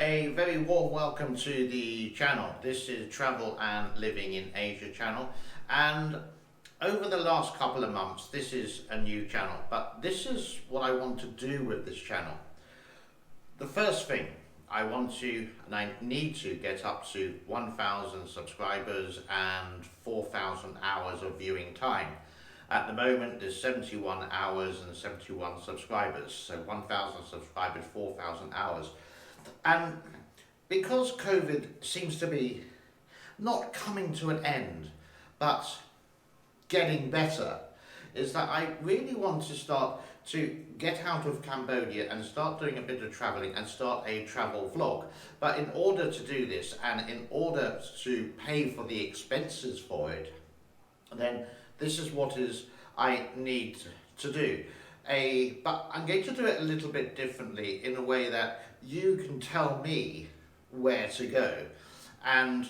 a very warm welcome to the channel. This is Travel and Living in Asia channel, and over the last couple of months this is a new channel, but this is what I want to do with this channel. The first thing I want to, and I need to get up to 1,000 subscribers and 4,000 hours of viewing time. At the moment there's 71 hours and 71 subscribers, so 1,000 subscribers, 4,000 hours. And because COVID seems to be not coming to an end, but getting better, is that I really want to start to get out of Cambodia and start doing a bit of traveling and start a travel vlog. But in order to do this, and in order to pay for the expenses for it, then this is what I need to do. But I'm going to do it a little bit differently, in a way that you can tell me where to go. And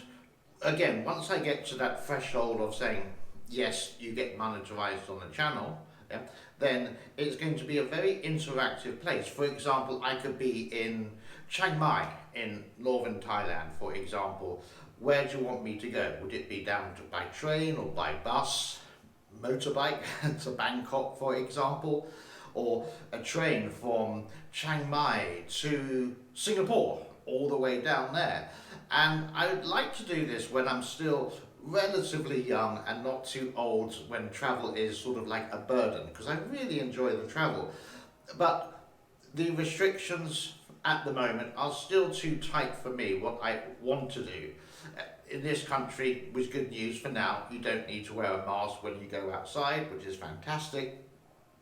again, once I get to that threshold of saying, yes, you get monetized on the channel, yeah, then it's going to be a very interactive place. For example, I could be in Chiang Mai in northern Thailand, for example. Where do you want me to go? Would it be down by train or by bus, motorbike to Bangkok, for example, or a train from Chiang Mai to Singapore, all the way down there? And I would like to do this when I'm still relatively young and not too old, when travel is sort of like a burden, because I really enjoy the travel. But the restrictions at the moment are still too tight for me, what I want to do. In this country, with good news for now, you don't need to wear a mask when you go outside, which is fantastic.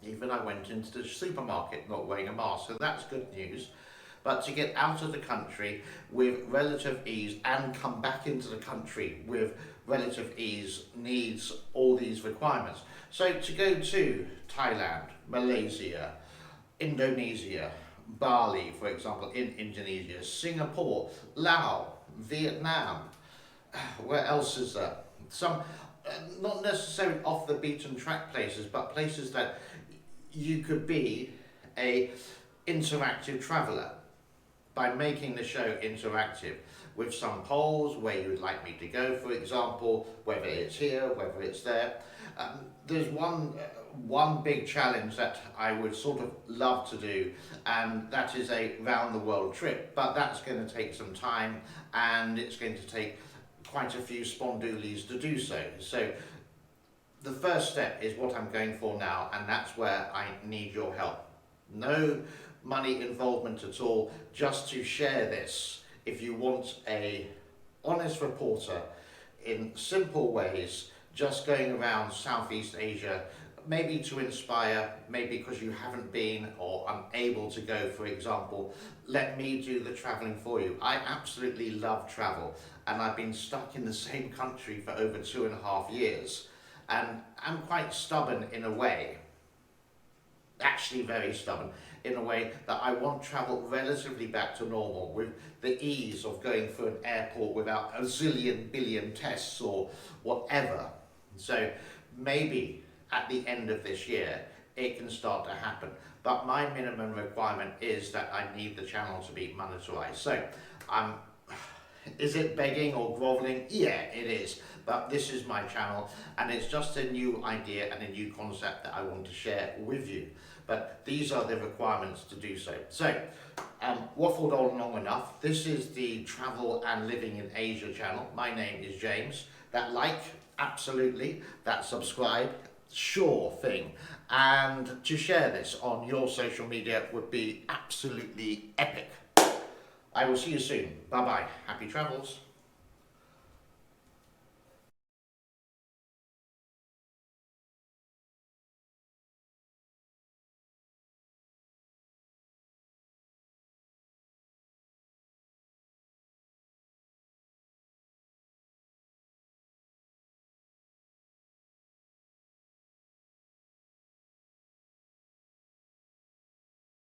Even I went into the supermarket not wearing a mask, so that's good news. But to get out of the country with relative ease and come back into the country with relative ease needs all these requirements. So to go to Thailand, Malaysia, Indonesia, Bali, for example, in Indonesia, Singapore, Laos, Vietnam, where else is there? Some not necessarily off the beaten track places, but places that you could be a interactive traveller by making the show interactive, with some polls where you would like me to go, for example, whether it's here, whether it's there. There's one big challenge that I would sort of love to do, and that is a round the world trip, but that's going to take some time, and it's going to take quite a few spondoolies to do so. So the first step is what I'm going for now, and that's where I need your help. No money involvement at all, just to share this. If you want a honest reporter in simple ways, just going around Southeast Asia, maybe to inspire, maybe because you haven't been or unable to go, for example, let me do the traveling for you. I absolutely love travel, and I've been stuck in the same country for over 2.5 years, and I'm quite stubborn in a way, actually very stubborn, in a way that I want travel relatively back to normal, with the ease of going through an airport without a zillion billion tests or whatever. So maybe at the end of this year it can start to happen, but my minimum requirement is that I need the channel to be monetized. So is it begging or groveling? Yeah, it is, but this is my channel, and it's just a new idea and a new concept that I want to share with you. But these are the requirements to do so. So, waffled on long enough. This is the Travel and Living in Asia channel. My name is James. That like, absolutely. That subscribe, sure thing. And to share this on your social media would be absolutely epic. I will see you soon. Bye bye. Happy travels.